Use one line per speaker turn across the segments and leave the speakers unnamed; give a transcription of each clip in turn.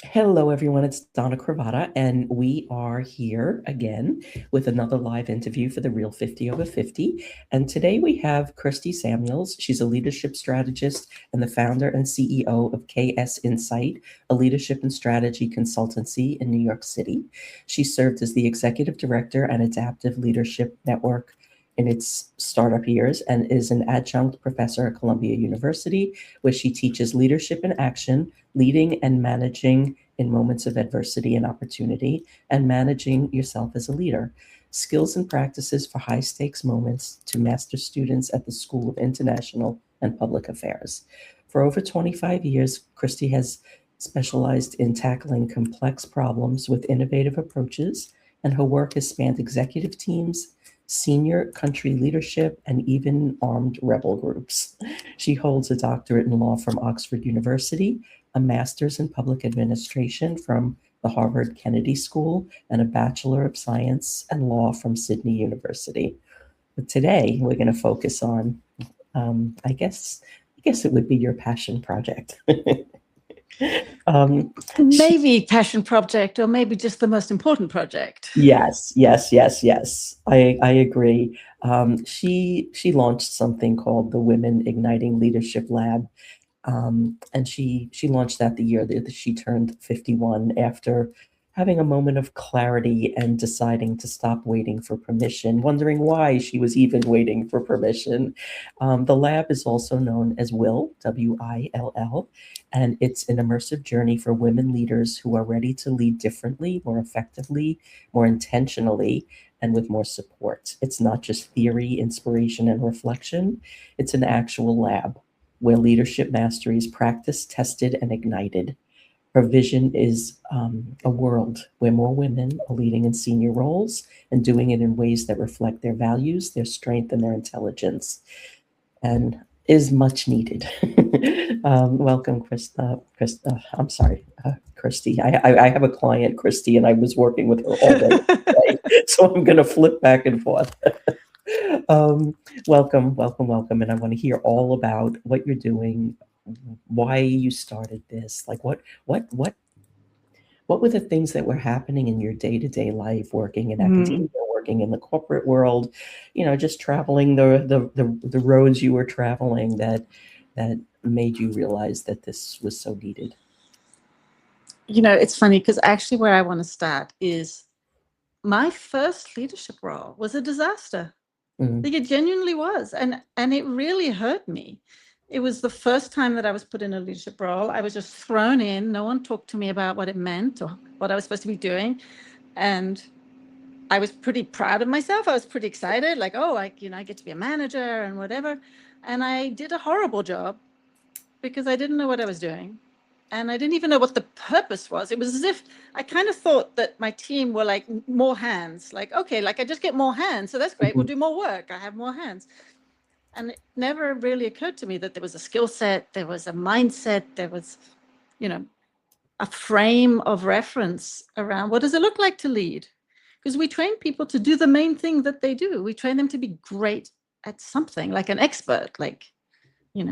Hello, everyone. It's Donna Cravata, and we are here again with another live interview for the Real 50 Over 50. And today we have Kirsti Samuels. She's a leadership strategist and the founder and CEO of KS Insight, a leadership and strategy consultancy in New York City. She served as the executive director and adaptive leadership network in its startup years and is an adjunct professor at Columbia University, where she teaches leadership in action, leading and managing in moments of adversity and opportunity, and managing yourself as a leader. Skills and practices for high stakes moments to master students at the School of International and Public Affairs. For over 25 years, Christy has specialized in tackling complex problems with innovative approaches, and her work has spanned executive teams, senior country leadership, and even armed rebel groups. She holds a doctorate in law from Oxford University, a master's in public administration from the Harvard Kennedy School, and a Bachelor of Science and Law from Sydney University. But today we're going to focus on, I guess it would be your passion project. um,
Maybe passion project, or maybe just the most important project.
yes. I agree. She launched something called the Women Igniting Leadership Lab, and she launched that the year that she turned 51 after having a moment of clarity and deciding to stop waiting for permission, wondering why she was even waiting for permission. The lab is also known as WILL, and it's an immersive journey for women leaders who are ready to lead differently, more effectively, more intentionally, and with more support. It's not just theory, inspiration, and reflection, it's an actual lab where leadership mastery is practiced, tested, and ignited. Her vision is a world where more women are leading in senior roles and doing it in ways that reflect their values, their strength, and their intelligence, and is much needed. Welcome, Krista. Krista, I'm sorry, Christy. I have a client, Christy, and I was working with her all day today, so I'm going to flip back and forth. um, welcome, and I want to hear all about what you're doing, why you started this, like what were the things that were happening in your day-to-day life, working in academia, working in the corporate world, just traveling the roads you were traveling that made you realize that this was so needed.
It's funny because actually where I want to start is my first leadership role was a disaster.
Mm.
Like, it genuinely was. And it really hurt me. It was the first time that I was put in a leadership role. I was just thrown in. No one talked to me about what it meant or what I was supposed to be doing. And I was pretty proud of myself. I was pretty excited, like, oh, I get to be a manager and whatever. And I did a horrible job because I didn't know what I was doing. And I didn't even know what the purpose was. It was as if I kind of thought that my team were like more hands, like, okay, like I just get more hands. So that's great. We'll
Mhm.
do more work. I have more hands. And it never really occurred to me that there was a skill set, there was a mindset, there was, you know, a frame of reference around what does it look like to lead? Because we train people to do the main thing that they do. We train them to be great at something, like an expert, like,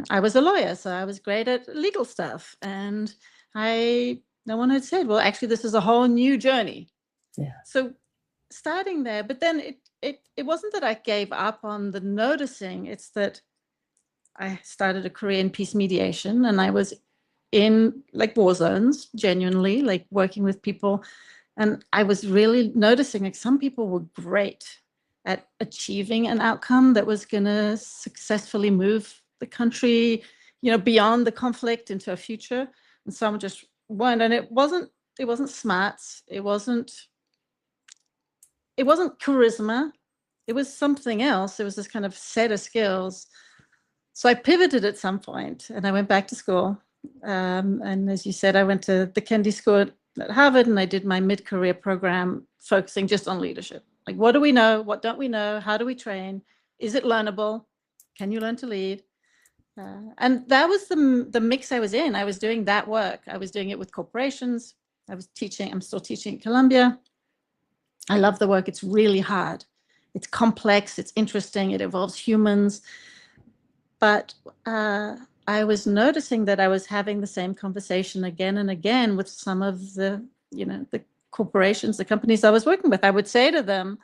I was a lawyer, so I was great at legal stuff. And no one had said, well, actually, this is a whole new journey.
Yeah.
So starting there, but then it wasn't that I gave up on the noticing. It's that I started a career in peace mediation, and I was in like war zones, genuinely, like working with people. And I was really noticing like some people were great at achieving an outcome that was going to successfully move the country, beyond the conflict into a future. And some just weren't. And it wasn't smarts. It wasn't charisma. It was something else. It was this kind of set of skills. So I pivoted at some point and I went back to school. And as you said, I went to the Kennedy School at Harvard, and I did my mid-career program focusing just on leadership. Like, what do we know? What don't we know? How do we train? Is it learnable? Can you learn to lead? And that was the mix I was in. I was doing that work. I was doing it with corporations. I was teaching. I'm still teaching at Columbia. I love the work. It's really hard. It's complex. It's interesting. It involves humans. But I was noticing that I was having the same conversation again and again with some of the, the corporations, the companies I was working with. I would say to them,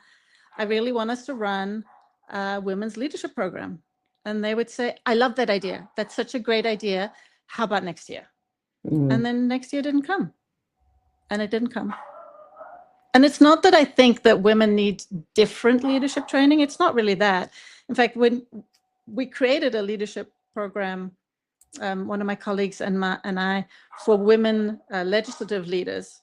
I really want us to run a women's leadership program. And they would say, I love that idea. That's such a great idea. How about next year? And then next year didn't come. And it didn't come. And it's not that I think that women need different leadership training. It's not really that. In fact, when we created a leadership program, one of my colleagues and I, for women legislative leaders,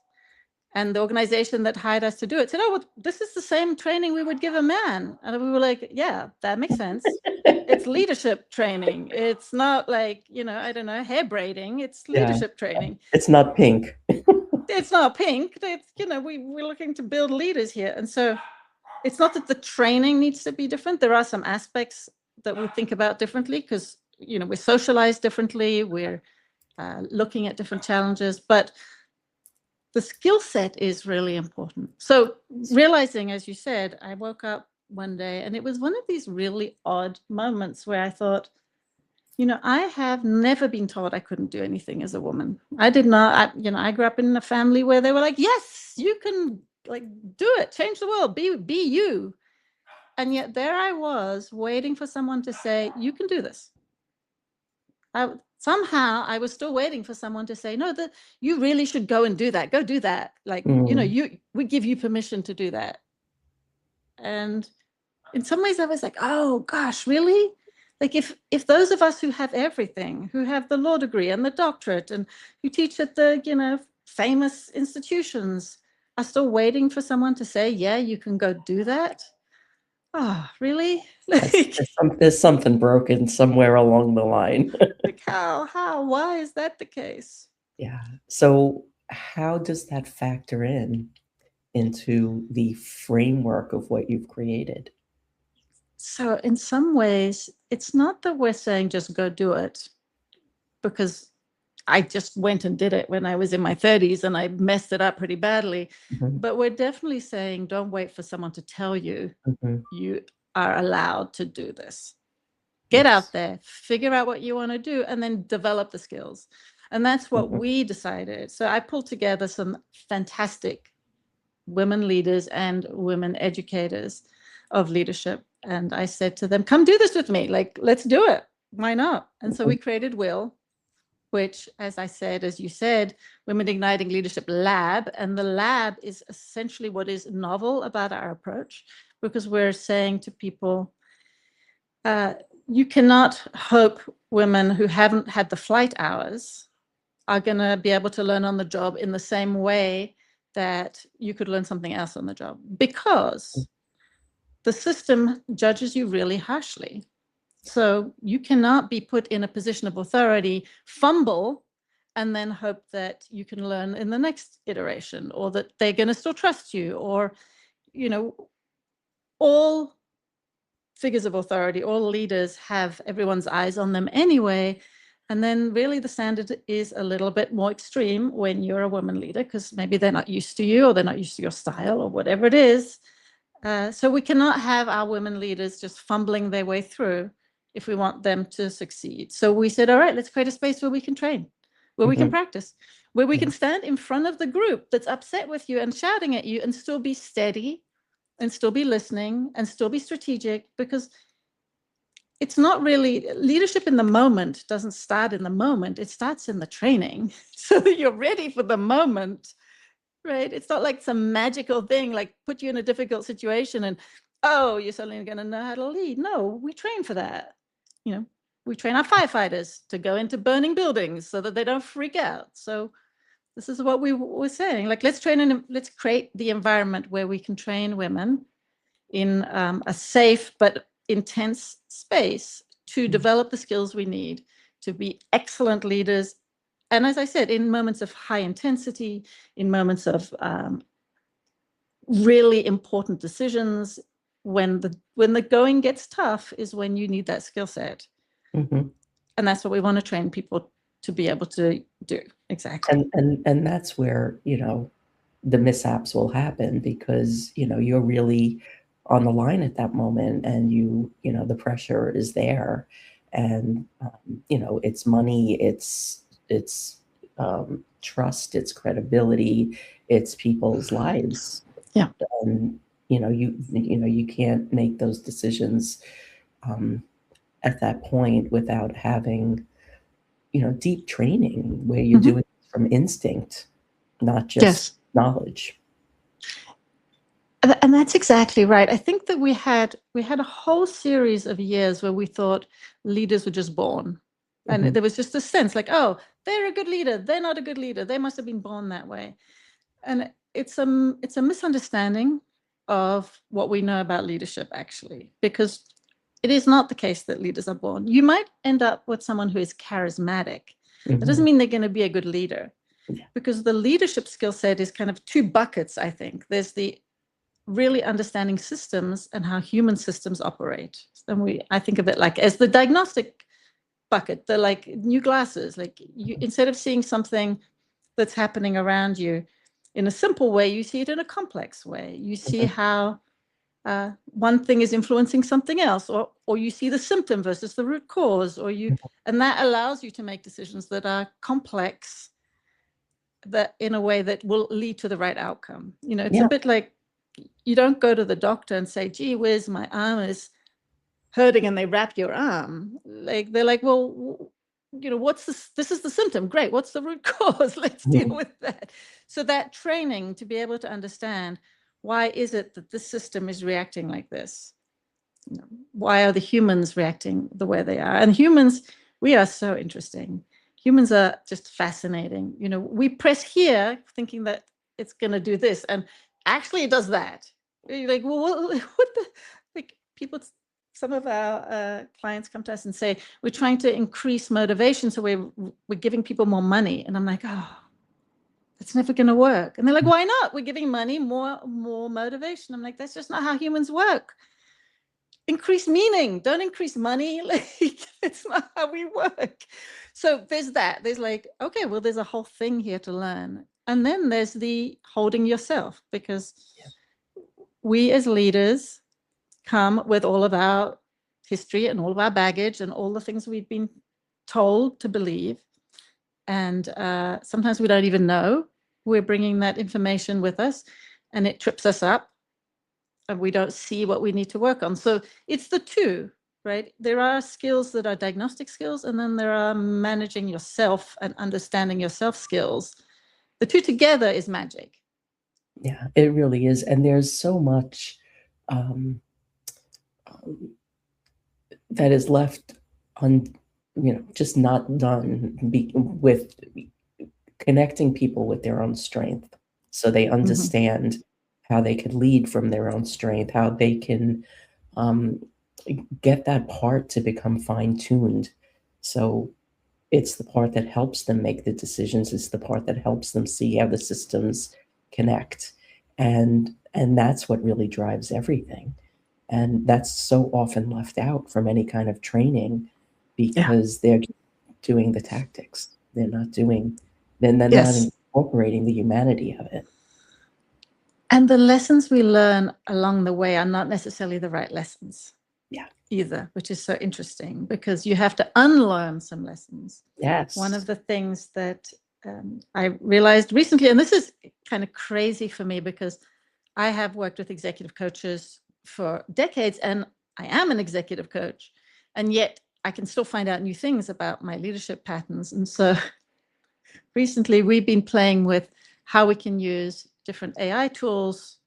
and the organization that hired us to do it said, oh, well, this is the same training we would give a man. And we were like, yeah, that makes sense. It's leadership training. It's not like, I don't know, hair braiding. It's leadership training.
It's not pink.
It's not pink. It's, we're looking to build leaders here. And so it's not that the training needs to be different. There are some aspects that we think about differently because, we're socialized differently. We're looking at different challenges, but the skill set is really important. So realizing, as you said, I woke up one day and it was one of these really odd moments where I thought, I have never been told I couldn't do anything as a woman. I did not, I grew up in a family where they were like, yes, you can do it, change the world, be you. And yet there I was waiting for someone to say, you can do this. Somehow I was still waiting for someone to say, no, you really should go and do that. Go do that. We give you permission to do that. And in some ways I was like, oh gosh, really? Like if those of us who have everything, who have the law degree and the doctorate and who teach at the, famous institutions are still waiting for someone to say, yeah, you can go do that. Oh, really?
There's something broken somewhere along the line.
Like how, why is that the case?
Yeah. So how does that factor into the framework of what you've created?
So in some ways, it's not that we're saying just go do it, because I just went and did it when I was in my 30s and I messed it up pretty badly. But we're definitely saying don't wait for someone to tell you you are allowed to do this. Get out there, figure out what you want to do, and then develop the skills. And that's what we decided. So I pulled together some fantastic women leaders and women educators of leadership. And I said to them, come do this with me. Let's do it. Why not? And so we created WILL, which, as you said, Women Igniting Leadership Lab. And the lab is essentially what is novel about our approach, because we're saying to people, you cannot hope women who haven't had the flight hours are going to be able to learn on the job in the same way that you could learn something else on the job, because the system judges you really harshly. So you cannot be put in a position of authority, fumble, and then hope that you can learn in the next iteration, or that they're going to still trust you, or, all figures of authority, all leaders have everyone's eyes on them anyway. And then really the standard is a little bit more extreme when you're a woman leader, because maybe they're not used to you, or they're not used to your style, or whatever it is. So we cannot have our women leaders just fumbling their way through if we want them to succeed. So we said, all right, let's create a space where we can train, where we can practice, where we can stand in front of the group that's upset with you and shouting at you and still be steady and still be listening and still be strategic, because it's not really leadership in the moment. Doesn't start in the moment. It starts in the training so that you're ready for the moment. Right? It's not like some magical thing, like put you in a difficult situation and, oh, you're suddenly going to know how to lead. No, we train for that. We train our firefighters to go into burning buildings so that they don't freak out. So this is what we were saying. Let's train and let's create the environment where we can train women in a safe but intense space to develop the skills we need to be excellent leaders. And as I said, in moments of high intensity, in moments of really important decisions, when the going gets tough is when you need that skill set. And that's what we want to train people to be able to do. Exactly.
And that's where, the mishaps will happen, because, you're really on the line at that moment, and the pressure is there. And it's money, it's trust, it's credibility, it's people's lives.
Yeah.
And you can't make those decisions at that point without having deep training where you're
Mhm.
doing it from instinct, not just
Yes.
knowledge.
And that's exactly right. I think that we had a whole series of years where we thought leaders were just born. And
Mhm.
there was just a sense like, oh, they're a good leader. They're not a good leader. They must have been born that way. And it's a misunderstanding of what we know about leadership, actually, because it is not the case that leaders are born. You might end up with someone who is charismatic. That doesn't
Mhm.
mean they're going to be a good leader,
Yeah.
because the leadership skill set is kind of two buckets, I think. There's the really understanding systems and how human systems operate. And I think of it like as the diagnostic bucket. They're like new glasses. Like instead of seeing something that's happening around you in a simple way, you see it in a complex way. You see
Mhm.
how one thing is influencing something else, or you see the symptom versus the root cause, and that allows you to make decisions that are complex, that in a way that will lead to the right outcome. It's a
Yeah.
bit like you don't go to the doctor and say, gee whiz, my arm is hurting, and they wrap your arm. Like they're like, well, what's this is the symptom. Great. What's the root cause? Let's deal
Mhm.
with that. So that training to be able to understand, why is it that this system is reacting like this? Why are the humans reacting the way they are? And humans, we are so interesting. Humans are just fascinating. We press here thinking that it's going to do this, and actually it does that. You're like, well, what the, like people, some of our clients come to us and say, we're trying to increase motivation, so we're giving people more money. And I'm like, oh, that's never going to work. And they're like, why not? We're giving money, more motivation. I'm like, that's just not how humans work. Increase meaning, don't increase money. Like, it's not how we work. So there's like, okay, well, there's a whole thing here to learn. And then there's the holding yourself, because we as leaders come with all of our history and all of our baggage and all the things we've been told to believe. And sometimes we don't even know we're bringing that information with us, and it trips us up, and we don't see what we need to work on. So it's the two, right? There are skills that are diagnostic skills, and then there are managing yourself and understanding yourself skills. The two together is magic.
Yeah, it really is. And there's so much um, that is left just not done with connecting people with their own strength, so they
Mhm.
understand how they can lead from their own strength, how they can um, get that part to become fine-tuned. So it's the part that helps them make the decisions. It's the part that helps them see how the systems connect. And that's what really drives everything. And that's so often left out from any kind of training
Yeah.
because they're doing the tactics. They're not
Yes.
incorporating the humanity of it.
And the lessons we learn along the way are not necessarily the right lessons
Yeah.
either, which is so interesting, because you have to unlearn some lessons. One of
Yes.
the things that I realized recently, and this is kind of crazy for me because I have worked with executive coaches for decades, and I am an executive coach, and yet I can still find out new things about my leadership patterns. And so recently we've been playing with how we can use different AI tools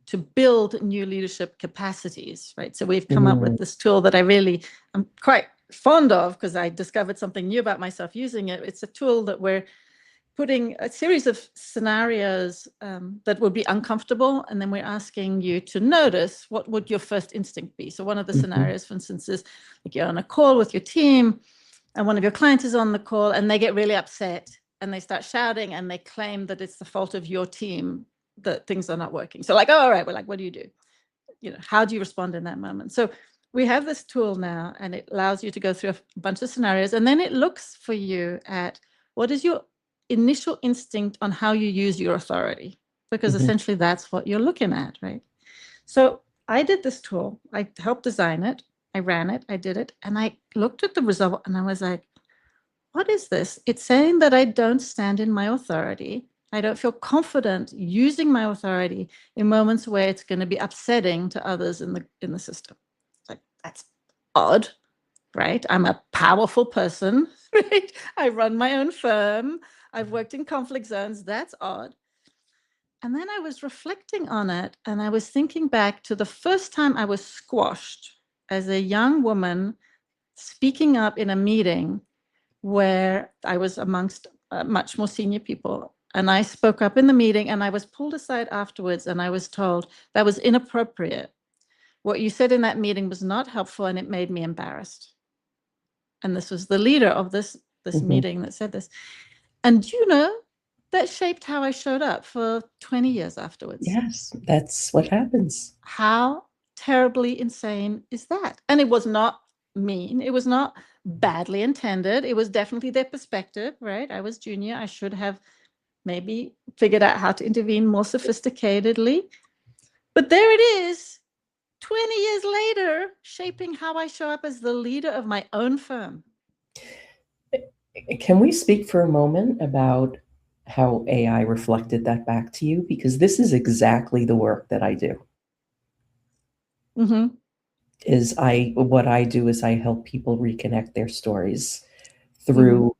to build new leadership capacities, right? So we've come up
Mm,
with this tool that I'm quite fond of, because I discovered something new about myself using it. It's a tool that we're putting a series of scenarios that would be uncomfortable, and then we're asking you to notice what would your first instinct be. So one of the
mhm,
scenarios, for instance, is like you're on a call with your team, and one of your clients is on the call, and they get really upset, and they start shouting, and they claim that it's the fault of your team that things are not working. So like, oh, all right, we're like, what do you do? How do you respond in that moment? So we have this tool now, and it allows you to go through a bunch of scenarios, and then it looks for you at what is your initial instinct on how you use your authority, because
mhm,
essentially that's what you're looking at, right? So I did this tool. I helped design it. I ran it, I did it, and I looked at the result and I was like, what is this? It's saying that I don't stand in my authority. I don't feel confident using my authority in moments where it's going to be upsetting to others in the system. It's like, that's odd, right? I'm a powerful person, right? I run my own firm. I've worked in conflict zones. That's odd. And then I was reflecting on it, and I was thinking back to the first time I was squashed as a young woman speaking up in a meeting where I was amongst much more senior people. And I spoke up in the meeting, and I was pulled aside afterwards, and I was told that was inappropriate. What you said in that meeting was not helpful, and it made me embarrassed. And this was the leader of this meeting that said this. And that shaped how I showed up for 20 years afterwards.
Yes, that's what happens.
How terribly insane is that? And it was not mean. It was not badly intended. It was definitely their perspective, right? I was junior. I should have maybe figured out how to intervene more sophisticatedly. But there it is, 20 years later, shaping how I show up as the leader of my own firm.
Can we speak for a moment about how AI reflected that back to you? Because this is exactly the work that I do.
Mm-hmm.
What I do is I help people reconnect their stories through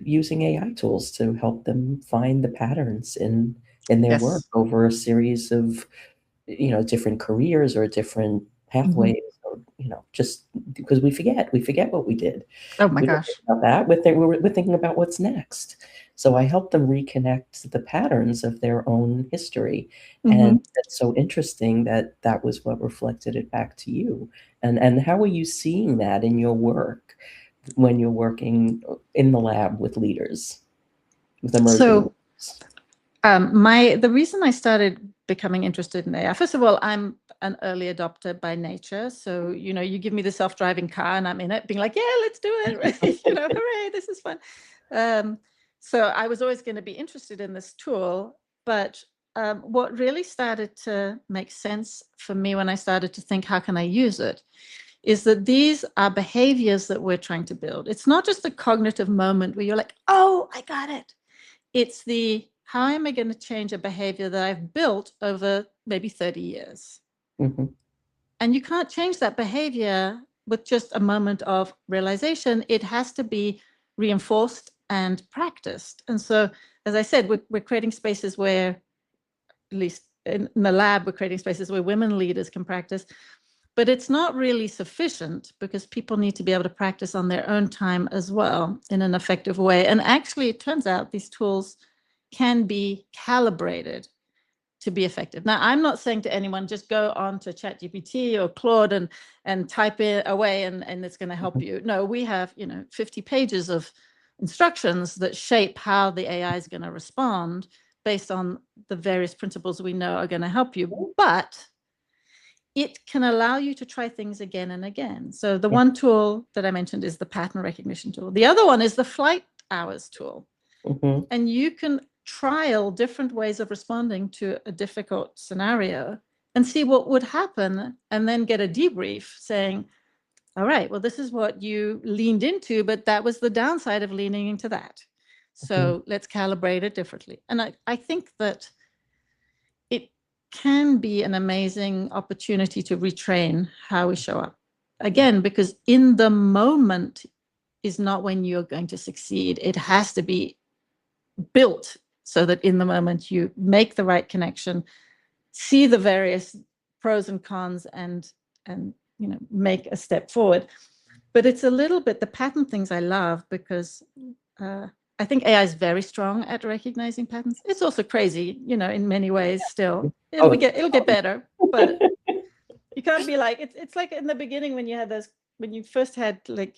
using AI tools to help them find the patterns in their work over a series of different careers or different pathways, or just because we forget what we did.
Oh my
We don't
gosh.
think about that. We're thinking about what's next. So I help them reconnect the patterns of their own history. And it's so interesting that that was what reflected it back to you. And how are you seeing that in your work when you're working in the lab with leaders, with emerging leaders?
The reason I started becoming interested in AI, first of all, I'm an early adopter by nature. So, you give me the self-driving car and I'm in it being like, yeah, let's do it. Right? Hooray, this is fun. So I was always going to be interested in this tool. But what really started to make sense for me when I started to think, how can I use it, is that these are behaviors that we're trying to build. It's not just a cognitive moment where you're like, oh, I got it. It's how am I going to change a behavior that I've built over maybe 30 years? And you can't change that behavior with just a moment of realization. It has to be reinforced and practiced. And so, as I said, we're creating spaces where, at least in the lab, we're creating spaces where women leaders can practice. But it's not really sufficient because people need to be able to practice on their own time as well in an effective way. And actually, it turns out these tools can be calibrated to be effective. Now, I'm not saying to anyone, just go on to ChatGPT or Claude and type it away and it's going to help you. No, we have 50 pages of instructions that shape how the AI is going to respond based on the various principles we know are going to help you. But it can allow you to try things again and again. So the one tool that I mentioned is the pattern recognition tool. The other one is the flight hours tool. And you can trial different ways of responding to a difficult scenario and see what would happen, and then get a debrief saying, all right, well, this is what you leaned into, but that was the downside of leaning into that. So let's calibrate it differently. And I think that it can be an amazing opportunity to retrain how we show up. Again, because in the moment is not when you're going to succeed. It has to be built so that in the moment you make the right connection, see the various pros and cons, and make a step forward. But it's a little bit the pattern things I love, because I think AI is very strong at recognizing patterns. It's also crazy, in many ways. Still, it'll get better, but you can't be like it's like in the beginning when you first had like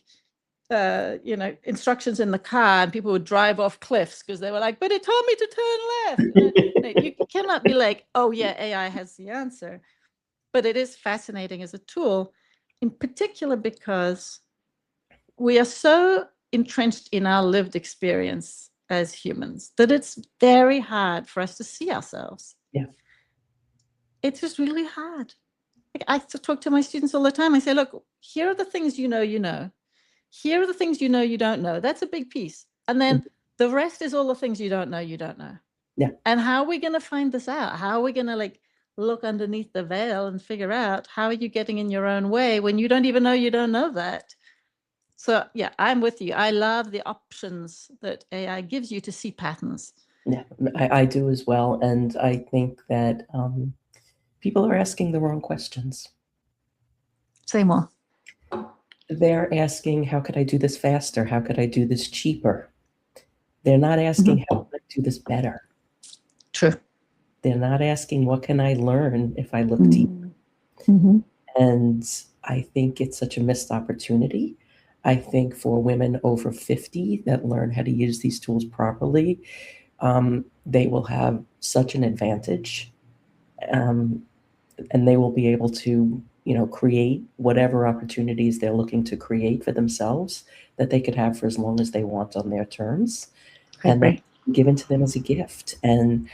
instructions in the car and people would drive off cliffs because they were like, but it told me to turn left. You cannot be like, oh yeah, AI has the answer. But it is fascinating as a tool, in particular because we are so entrenched in our lived experience as humans that it's very hard for us to see ourselves.
Yeah.
It's just really hard. I talk to my students all the time. I say, look, here are the things you know. Here are the things you don't know. That's a big piece. And then the rest is all the things you don't know.
Yeah.
And how are we going to find this out? How are we going to like look underneath the veil and figure out how are you getting in your own way when you don't even know you don't know that? So yeah, I'm with you. I love the options that AI gives you to see patterns.
Yeah, I do as well. And I think that people are asking the wrong questions.
Say more.
They're asking, how could I do this faster? How could I do this cheaper? They're not asking, how could I do this better?
True.
They're not asking, what can I learn if I look deeper? And I think it's such a missed opportunity. I think for women over 50 that learn how to use these tools properly, they will have such an advantage. And they will be able to, create whatever opportunities they're looking to create for themselves that they could have for as long as they want on their terms. And that's given to them as a gift. And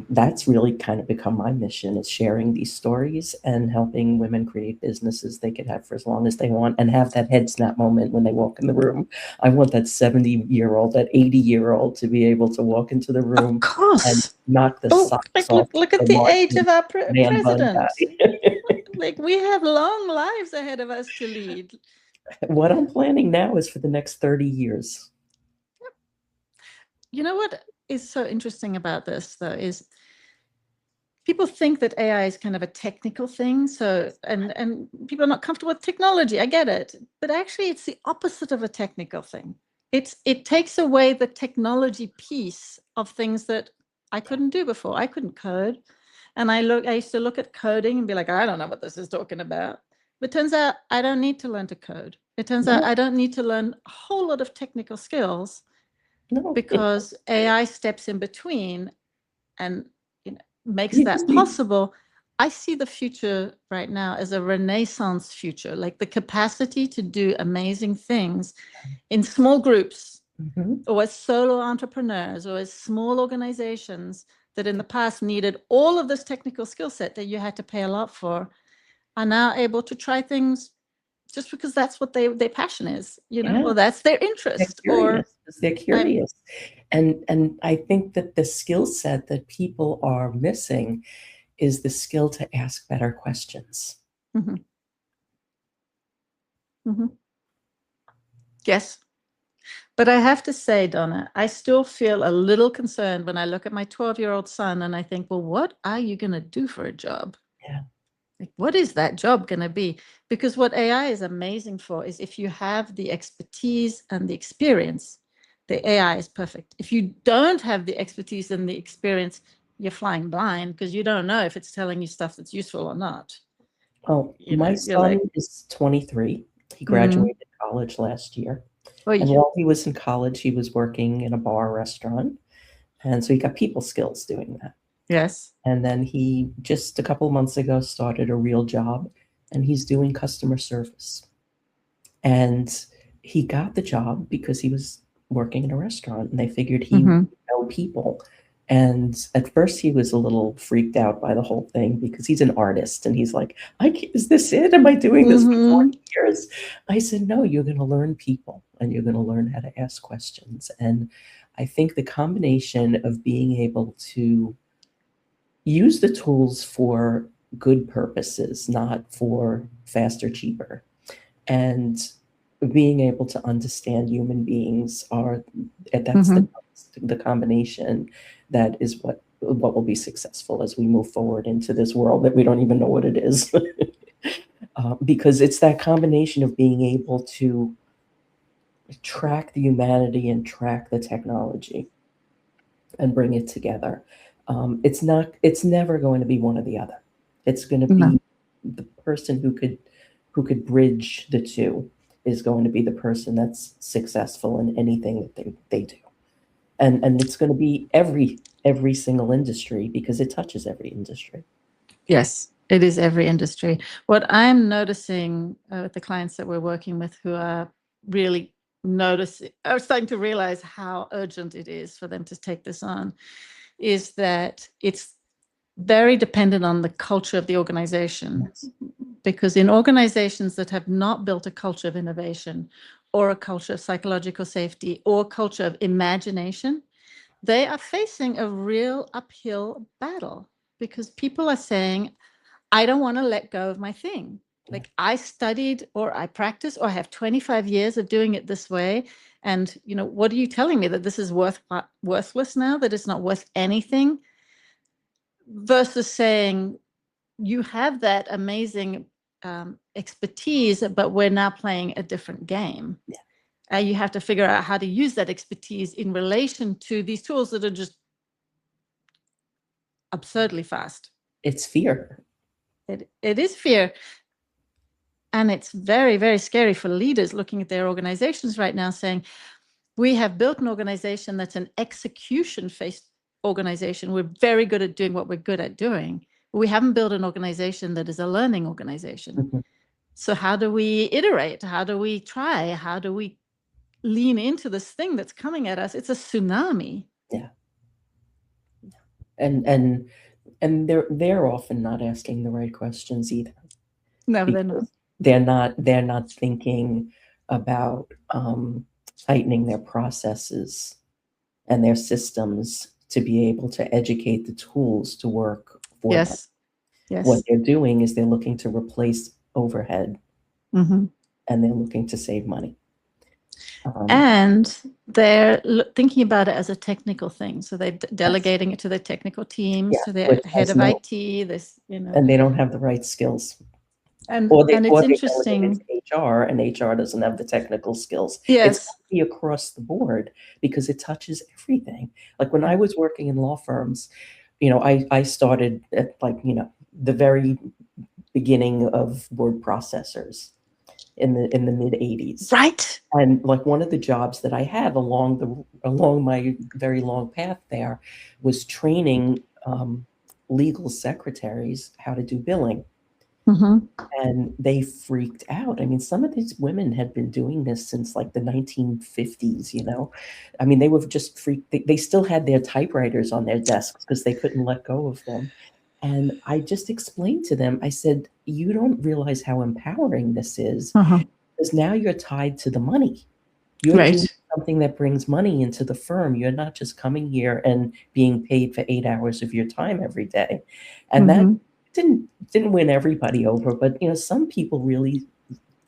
that's really kind of become my mission, is sharing these stories and helping women create businesses they could have for as long as they want and have that head snap moment when they walk in the room. I want that 70-year-old, that 80-year-old to be able to walk into the room
Of course.
and knock the socks off.
Look at the age of our president.
Guy.
Like, we have long lives ahead of us to lead.
What I'm planning now is for the next 30 years.
You know what is so interesting about this, though, is people think that AI is kind of a technical thing. So, and people are not comfortable with technology. I get it. But actually, it's the opposite of a technical thing. It takes away the technology piece of things that I couldn't do before. I couldn't code. And I used to look at coding and be like, I don't know what this is talking about. But it turns out I don't need to learn to code. It turns out I don't need to learn a whole lot of technical skills because AI steps in between and makes that possible. I see the future right now as a renaissance future, like the capacity to do amazing things in small groups or as solo entrepreneurs or as small organizations that in the past needed all of this technical skill set that you had to pay a lot for, are now able to try things just because that's what their passion is, or that's their interest.
They're curious. And I think that the skill set that people are missing is the skill to ask better questions.
Yes. But I have to say, Donna, I still feel a little concerned when I look at my 12-year-old son and I think, well, what are you going to do for a job?
Yeah.
Like, what is that job going to be? Because what AI is amazing for is if you have the expertise and the experience, the AI is perfect. If you don't have the expertise and the experience, you're flying blind because you don't know if it's telling you stuff that's useful or not.
Oh, my son is 23. He graduated college last year. And while he was in college, he was working in a bar restaurant. And so he got people skills doing that.
Yes.
And then he just a couple of months ago started a real job, and he's doing customer service. And he got the job because he was working in a restaurant, and they figured he would know people. And at first he was a little freaked out by the whole thing because he's an artist and he's like, is this it? Am I doing this for 40 years? I said, no, you're going to learn people and you're going to learn how to ask questions. And I think the combination of being able to use the tools for good purposes, not for faster, cheaper, and being able to understand human beings that's the combination that is what will be successful as we move forward into this world that we don't even know what it is. Because it's that combination of being able to track the humanity and track the technology and bring it together. It's never going to be one or the other. It's going to be the person who could bridge the two is going to be the person that's successful in anything that they do. And it's going to be every single industry because it touches every industry.
Yes, it is every industry. What I'm noticing with the clients that we're working with who are really are starting to realize how urgent it is for them to take this on, is that it's very dependent on the culture of the organization.
Yes.
Because in organizations that have not built a culture of innovation or a culture of psychological safety or culture of imagination, they are facing a real uphill battle because people are saying, I don't want to let go of my thing. Like I studied or I practice or I have 25 years of doing it this way. And, what are you telling me, that this is worthless now, that it's not worth anything? Versus saying, you have that amazing expertise, but we're now playing a different game.
Yeah.
You have to figure out how to use that expertise in relation to these tools that are just absurdly fast.
It's fear.
It is fear. And it's very, very scary for leaders looking at their organizations right now saying, we have built an organization that's an execution-based organization. We're very good at doing what we're good at doing. But we haven't built an organization that is a learning organization.
Mm-hmm.
So how do we iterate? How do we try? How do we lean into this thing that's coming at us? It's a tsunami.
Yeah. And they're often not asking the right questions either.
No, they're not.
They're not thinking about tightening their processes and their systems to be able to educate the tools to work for them.
Yes. Yes.
What they're doing is they're looking to replace overhead,
Mm-hmm.
and they're looking to save money.
And they're thinking about it as a technical thing. So they're delegating it to their technical teams, to their head of IT,
and they don't have the right skills.
And
Or
it's
they
interesting.
delegate it to HR, and HR doesn't have the technical skills.
Yes.
It's got to be across the board because it touches everything. Like when I was working in law firms, I started at the very beginning of word processors in the mid 80s.
Right.
And like one of the jobs that I had along my very long path there was training legal secretaries how to do billing.
Mm-hmm.
And they freaked out. I mean, some of these women had been doing this since like the 1950s, I mean, they were just freaked. They still had their typewriters on their desks because they couldn't let go of them. And I just explained to them, I said, you don't realize how empowering this is, because now you're tied to the money. You're doing something that brings money into the firm. You're not just coming here and being paid for 8 hours of your time every day. And that didn't win everybody over, but some people really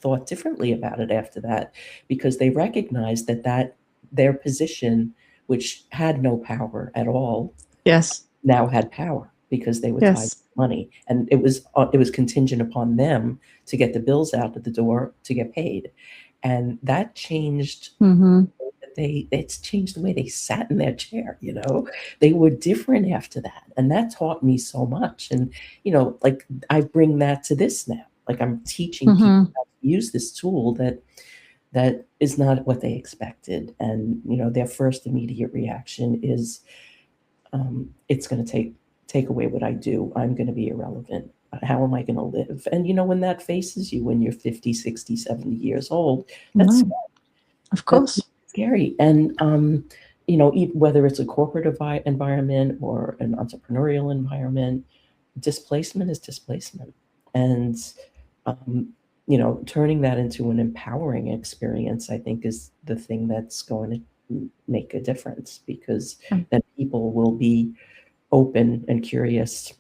thought differently about it after that, because they recognized that their position, which had no power at all, now had power because they were tied to money, and it was contingent upon them to get the bills out of the door to get paid, and that changed. It's changed the way they sat in their chair. They were different after that, and that taught me so much. And like I bring that to this now. Like I'm teaching people how to use this tool that is not what they expected, and their first immediate reaction is, it's going to take away what I do. I'm going to be irrelevant. How am I going to live? And when that faces you when you're 50, 60, 70 years old, that's scary.
Of course.
That's scary. And whether it's a corporate environment or an entrepreneurial environment, displacement is displacement. And turning that into an empowering experience, I think, is the thing that's going to make a difference, because then people will be open and curious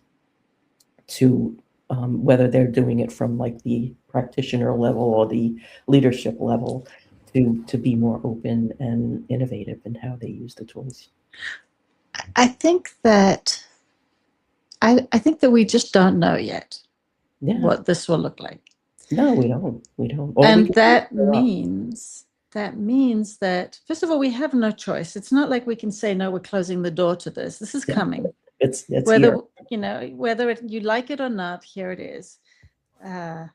to whether they're doing it from like the practitioner level or the leadership level, to be more open and innovative in how they use the tools.
I think that we just don't know yet what this will look like.
No, we don't.
And that means that, first of all, we have no choice. It's not like we can say, no, we're closing the door to this. This is coming.
It's
whether
here.
Whether you like it or not, here it is. A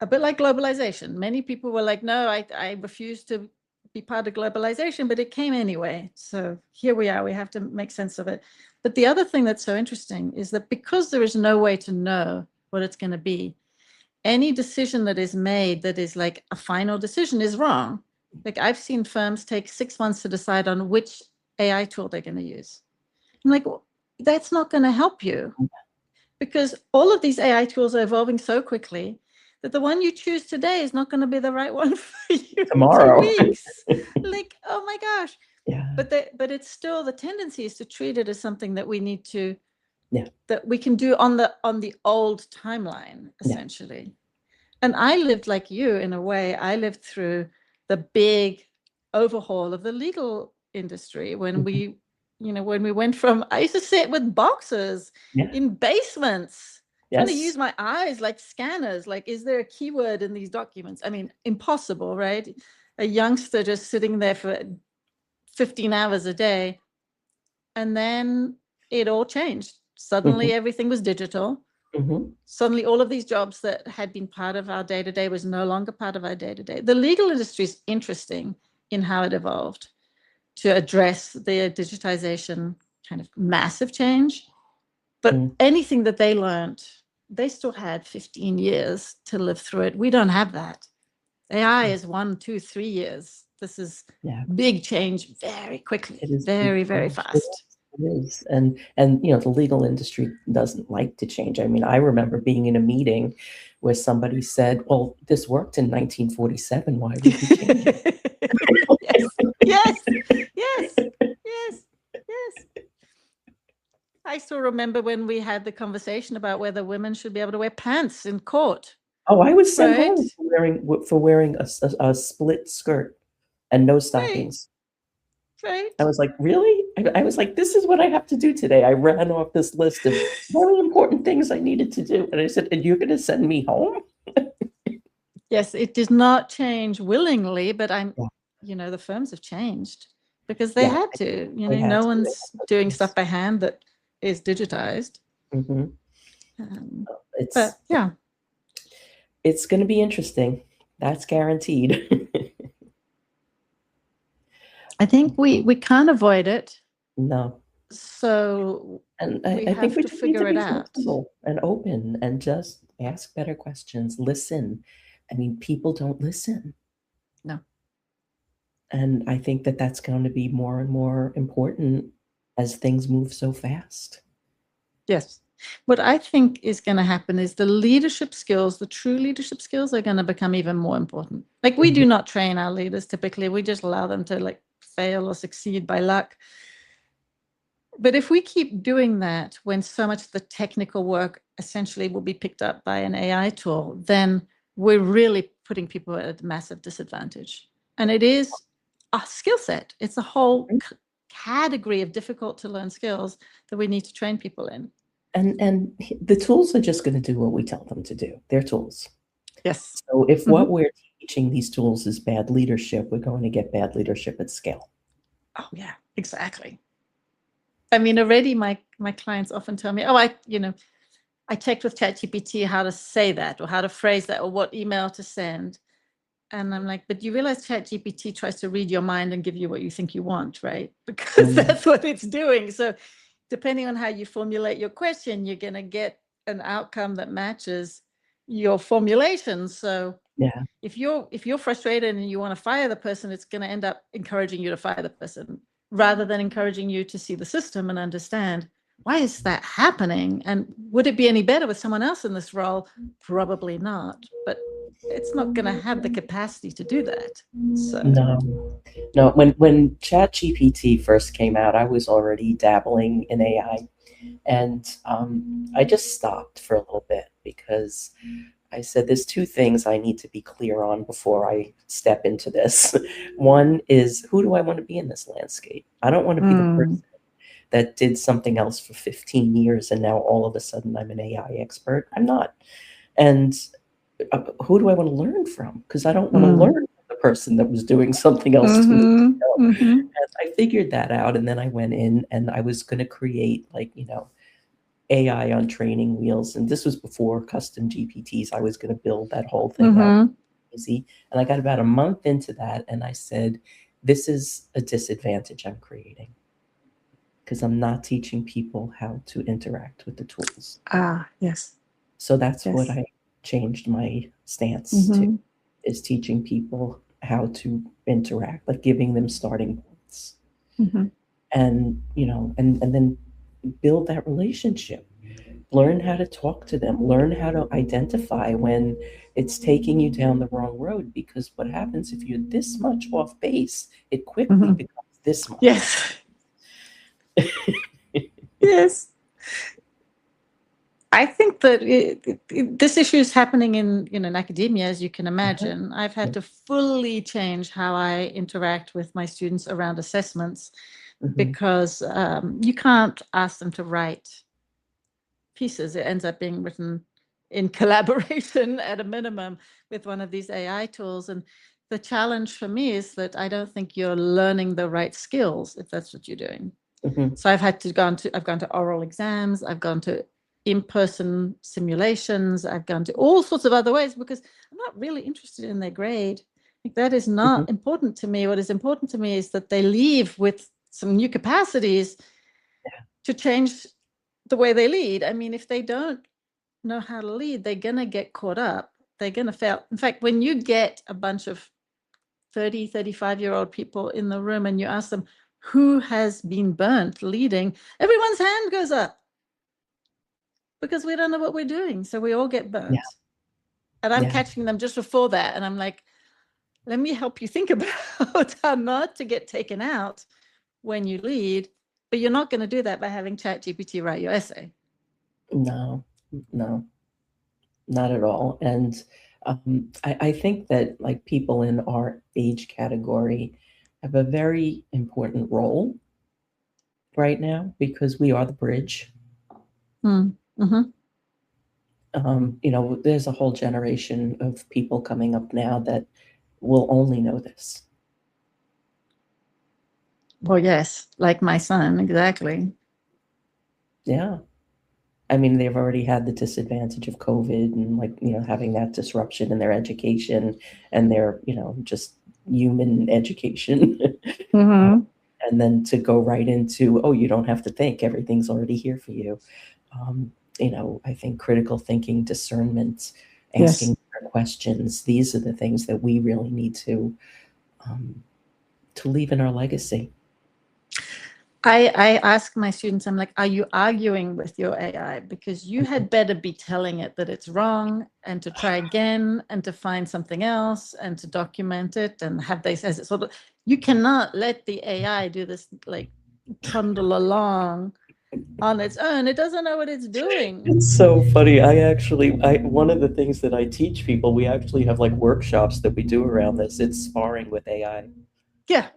bit like globalization. Many people were like, no, I refuse to be part of globalization, but it came anyway. So here we are. We have to make sense of it. But the other thing that's so interesting is that because there is no way to know what it's going to be, any decision that is made that is like a final decision is wrong. Like I've seen firms take 6 months to decide on which AI tool they're going to use. I'm like, that's not going to help you, because all of these AI tools are evolving so quickly that the one you choose today is not going to be the right one for you in
Tomorrow.
2 weeks. Like, oh my gosh.
Yeah.
But it's still, the tendency is to treat it as something that we need to,
Yeah.
that we can do on the old timeline, essentially. And I lived like you in a way. I lived through the big overhaul of the legal industry when we, when we went from, I used to sit with boxes
Yeah.
in basements, trying to
Yes.
use my eyes like scanners. Like, is there a keyword in these documents? I mean, impossible, right? A youngster just sitting there for 15 hours a day. And then it all changed. Suddenly everything was digital. Suddenly all of these jobs that had been part of our day-to-day was no longer part of our day-to-day. The legal industry is interesting in how it evolved to address the digitization kind of massive change. But anything that they learned, they still had 15 years to live through it. We don't have that. AI is 1, 2, 3 years. This is big change very quickly.
It is
very,
big
very
change.
fast.
It is. And the legal industry doesn't like to change. I mean, I remember being in a meeting where somebody said, well, this worked in 1947. Why would we change it?
Yes. I still remember when we had the conversation about whether women should be able to wear pants in court.
Oh, I was sent
Right.
home for wearing a split skirt and no stockings.
Right.
I was like, really? I was like, this is what I have to do today. I ran off this list of very important things I needed to do. And I said, and you're going to send me home?
Yes, it does not change willingly, but the firms have changed because they had to. No one's doing stuff by hand that is digitized. But yeah.
It's going to be interesting. That's guaranteed.
I think we can't avoid it.
No.
So
and
we
I think
have
we
to
just need to
figure it
be
out.
flexible and open and just ask better questions. Listen. I mean, people don't listen.
No.
And I think that that's going to be more and more important as things move so fast.
Yes. What I think is going to happen is the leadership skills, the true leadership skills, are going to become even more important. Like, we do not train our leaders typically. We just allow them to fail or succeed by luck. But if we keep doing that when so much of the technical work essentially will be picked up by an AI tool, then we're really putting people at a massive disadvantage. And it is a skill set. It's a whole category of difficult to learn skills that we need to train people in.
And the tools are just going to do what we tell them to do. They're tools.
Yes.
So if what we're teaching these tools is bad leadership, we're going to get bad leadership at scale.
Oh, yeah, exactly. I mean, already my clients often tell me, oh, I checked with ChatGPT how to say that or how to phrase that or what email to send. And I'm like, but you realize ChatGPT tries to read your mind and give you what you think you want, right? Because that's what it's doing. So depending on how you formulate your question, you're going to get an outcome that matches your formulation. So if you're frustrated and you want to fire the person, it's going to end up encouraging you to fire the person rather than encouraging you to see the system and understand, why is that happening? And would it be any better with someone else in this role? Probably not, but it's not going to have the capacity to do that. So
No. When ChatGPT first came out, I was already dabbling in AI, and I just stopped for a little bit because I said there's two things I need to be clear on before I step into this. One is, who do I want to be in this landscape? I don't want to be the person that did something else for 15 years and now all of a sudden I'm an AI expert. I'm not. And who do I want to learn from? Because I don't want to learn from the person that was doing something else 2 years ago. And I figured that out, and then I went in and I was going to create AI on training wheels. And this was before custom GPTs. I was going to build that whole thing out easy. And I got about a month into that and I said, this is a disadvantage I'm creating because I'm not teaching people how to interact with the tools.
Yes.
So that's what I changed my stance to, is teaching people how to interact, like giving them starting points. And, and then build that relationship. Learn how to talk to them. Learn how to identify when it's taking you down the wrong road. Because what happens if you're this much off base, it quickly
Mhm.
becomes this much.
Yes. Yes. I think that this issue is happening in academia, as you can imagine. I've had to fully change how I interact with my students around assessments because you can't ask them to write pieces. It ends up being written in collaboration at a minimum with one of these AI tools. And the challenge for me is that I don't think you're learning the right skills if that's what you're doing. So I've gone to oral exams, I've gone to in-person simulations, I've gone to all sorts of other ways because I'm not really interested in their grade. Like, that is not important to me. What is important to me is that they leave with some new capacities to change the way they lead. I mean, if they don't know how to lead, they're going to get caught up. They're going to fail. In fact, when you get a bunch of 30, 35-year-old people in the room and you ask them who has been burnt leading, everyone's hand goes up because we don't know what we're doing. So we all get burnt.
Yeah.
And I'm
Yeah.
catching them just before that. And I'm like, let me help you think about how not to get taken out when you lead. But you're not going to do that by having ChatGPT write your essay.
No, no, not at all. And I think that like people in our age category have a very important role right now because we are the bridge.
Mm-hmm.
There's a whole generation of people coming up now that will only know this.
Well, yes, like my son, exactly.
Yeah. I mean, they've already had the disadvantage of COVID and like, having that disruption in their education and their, just human education.
Mm-hmm.
And then to go right into, oh, you don't have to think, everything's already here for you. Um, I think critical thinking, discernment,
Yes.
asking questions, these are the things that we really need um, to leave in our legacy.
I ask my students, I'm like, are you arguing with your AI? Because you had better be telling it that it's wrong and to try again and to find something else and to document it and have they says it sort of, you cannot let the AI do this like trundle along on its own. It doesn't know what it's doing.
It's so funny. One of the things that I teach people, we actually have like workshops that we do around this. It's sparring with AI.
Yeah,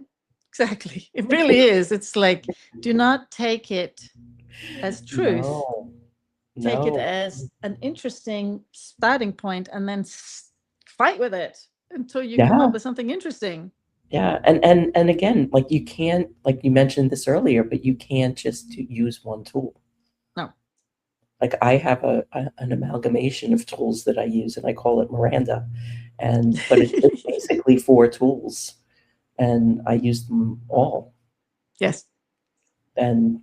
exactly. It really is. It's like, do not take it as truth.
No,
Take it
no.
as an interesting starting point and then fight with it until you come
Yeah,
up with something interesting.
yeah. And again, like you can't, like you mentioned this earlier, but you can't just use one tool.
No.
Like I have an amalgamation of tools that I use, and I call it Miranda, but it's basically four tools, and I use them all.
Yes.
And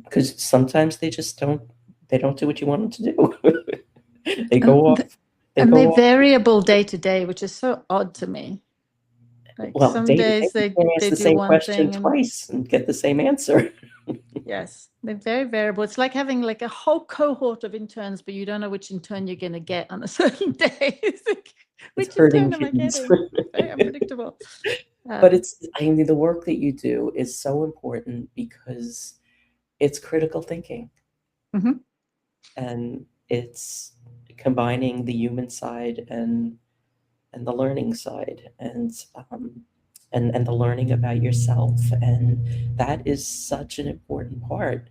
because sometimes they don't do what you want them to do. They
And,
go off. They
and they
go off.
variable day to day, which is so odd to me. Like
Well,
some
day to day,
days
you
they
can ask
they
the
do
same
one
question
thing and
twice and get the same answer.
yes, they're very variable. It's like having like a whole cohort of interns, but you don't know which intern you're going to get on a certain day. It's like,
It's
which
hurting
intern am I
feelings.
getting? Very unpredictable.
But
Um,
I mean, the work that you do is so important because it's critical thinking
mhm.
and it's combining the human side and the learning side and the learning about yourself. And that is such an important part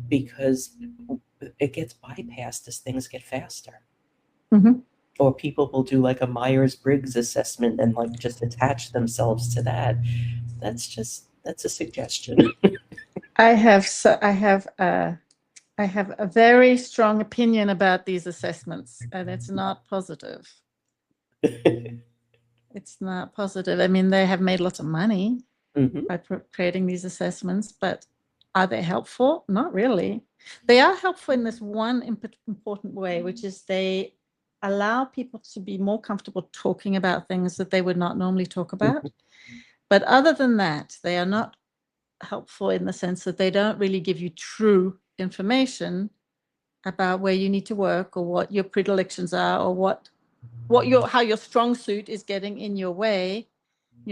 because it gets bypassed as things get faster.
Mhm.
Or people will do like a Myers-Briggs assessment and like just attach themselves to that. That's a suggestion.
I have a very strong opinion about these assessments, and it's not positive. It's not positive. I mean, they have made lots of money
Hmm.
by creating these assessments, but are they helpful? Not really. They are helpful in this one important way, which is they allow people to be more comfortable talking about things that they would not normally talk about. But other than that, they are not helpful in the sense that they don't really give you true information about where you need to work or what your predilections are or how your strong suit is getting in your way.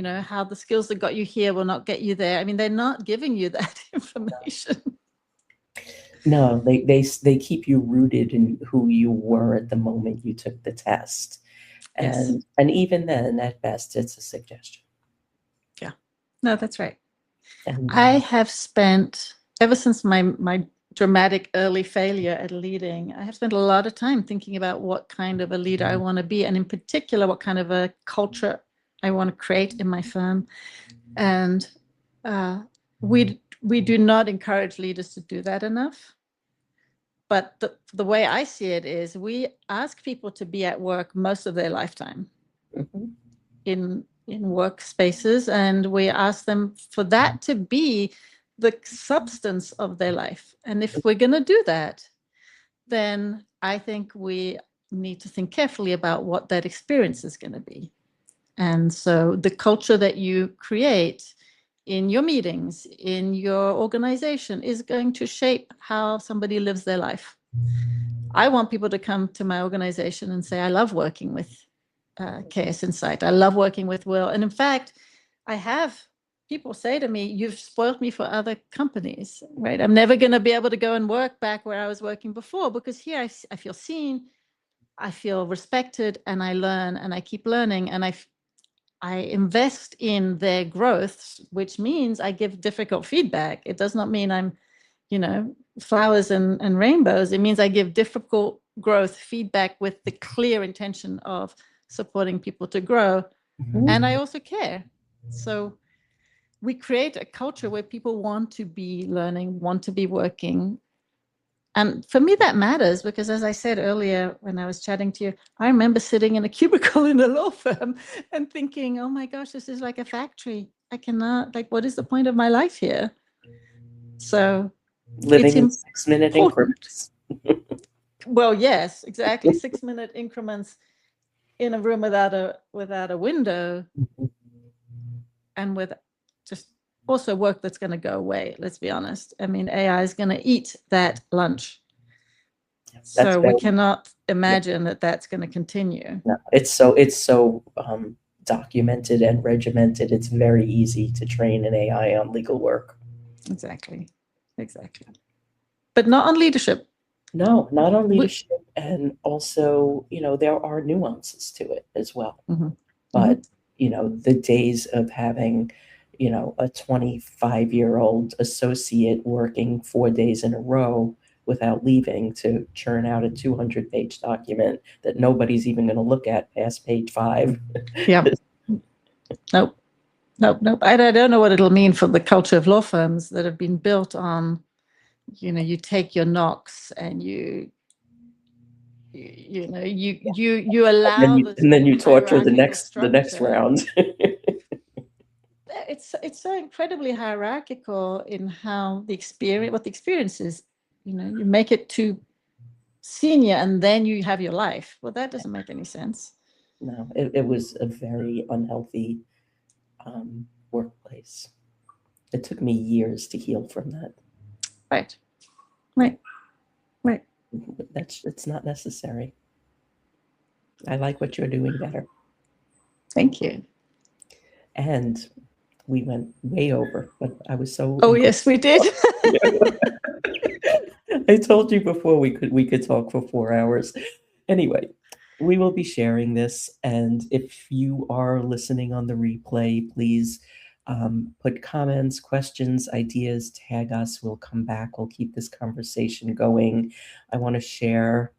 How the skills that got you here will not get you there. I mean, they're not giving you that information.
No, they keep you rooted in who you were at the moment you took the test.
Yes.
And even then, at best, it's a suggestion.
Yeah. No, that's right.
And
I have spent, ever since my dramatic early failure at leading, I have spent a lot of time thinking about what kind of a leader I want to be, and in particular, what kind of a culture I want to create in my firm. And we do not encourage leaders to do that enough. But the way I see it is we ask people to be at work most of their lifetime in workspaces, and we ask them for that to be the substance of their life. And if we're going to do that, then I think we need to think carefully about what that experience is going to be. And so the culture that you create in your meetings, in your organization, is going to shape how somebody lives their life. I want people to come to my organization and say, I love working with KS Insight. I love working with Will. And in fact, I have people say to me, you've spoiled me for other companies, right? I'm never going to be able to go and work back where I was working before, because here I feel seen, I feel respected, and I learn, and I keep learning, and I invest in their growth, which means I give difficult feedback. It does not mean I'm, flowers and rainbows. It means I give difficult growth feedback with the clear intention of supporting people to grow. And I also care. So we create a culture where people want to be learning, want to be working. And for me, that matters, because as I said earlier, when I was chatting to you, I remember sitting in a cubicle in a law firm and thinking, oh my gosh, this is like a factory. I cannot, what is the point of my life here? So
living in 6-minute increments.
Well, yes, exactly. 6-minute increments in a room without a window, and with just also work that's going to go away. Let's be honest. I mean, AI is going to eat that lunch. So we cannot imagine that that's going to continue.
No, it's so documented and regimented. It's very easy to train an AI on legal work.
Exactly. But not on leadership.
No, not on leadership. And also, there are nuances to it as well. But, the days of having, a 25-year-old associate working 4 days in a row without leaving to churn out a 200-page document that nobody's even going to look at past page 5.
Yeah. Nope. I don't know what it'll mean for the culture of law firms that have been built on, you take your knocks and you allow
and then you torture the next round.
It's so incredibly hierarchical in how what the experience is. You make it too senior and then you have your life. Well, that doesn't make any sense.
No, it was a very unhealthy workplace. It took me years to heal from that.
Right.
It's not necessary. I like what you're doing better.
Thank you.
And we went way over, but I was so.
Oh yes, we did.
I told you before we could talk for 4 hours. Anyway, we will be sharing this, and if you are listening on the replay, please put comments, questions, ideas, tag us. We'll come back. We'll keep this conversation going. I want to share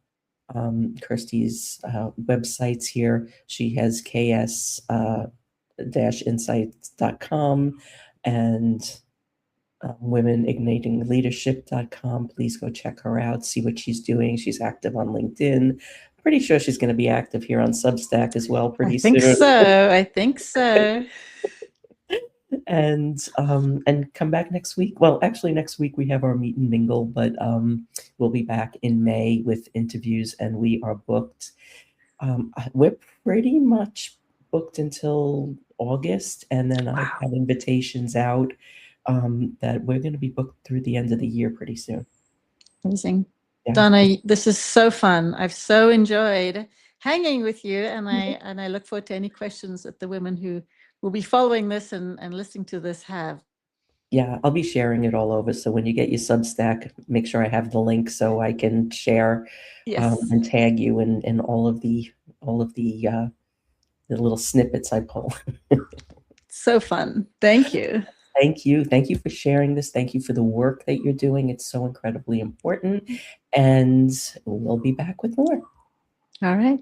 Kirsti's websites here. She has ks-insights.com and womenignitingleadership.com. Please go check her out, see what she's doing. She's active on LinkedIn. Pretty sure she's going to be active here on Substack as well pretty soon.
I think so.
And come back next week. Well, actually, next week we have our meet and mingle, but we'll be back in May with interviews, and we are booked. We're pretty much booked until August, and then I have invitations out that we're going to be booked through the end of the year pretty soon.
Amazing.
Yeah.
Donna, this is so fun. I've so enjoyed hanging with you, and I look forward to any questions that the women who will be following this and listening to this have.
Yeah, I'll be sharing it all over. So when you get your Substack, make sure I have the link so I can share
Yes.
and tag you in all of the little snippets I pull.
So fun. Thank you.
Thank you. Thank you for sharing this. Thank you for the work that you're doing. It's so incredibly important. And we'll be back with more.
All right.